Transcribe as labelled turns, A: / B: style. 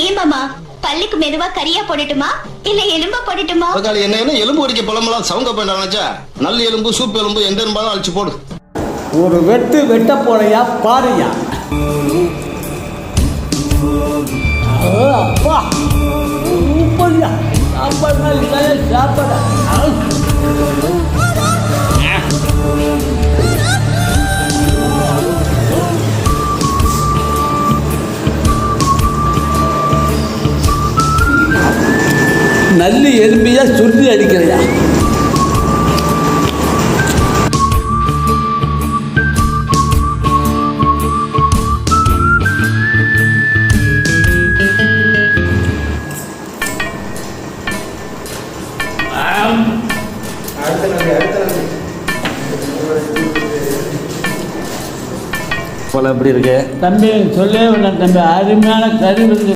A: ஏமாமா பல்லுக்கு மெதுவா கரியா போடட்டுமா இல்ல எலும்பா போடட்டுமா?
B: என்ன எலும்பு ஒடிக்க புலம்பெல்லாம் சவுங்க பண்ணாச்சா? நல்ல எலும்பு சூப் எலும்பு எந்த எலும்பாலும் அழிச்சு போடு.
C: ஒரு வெட்ட போறையா பாருயா. அப்பா சூப்பர்யா. சாப்பாடு நல்ல எலும்பியா சுருதி அடிக்கிறையா.
D: போல எப்படி இருக்கு
C: தம்பி? சொல்லவே வேண்டாம் தம்பி, அருமையான கறி வந்து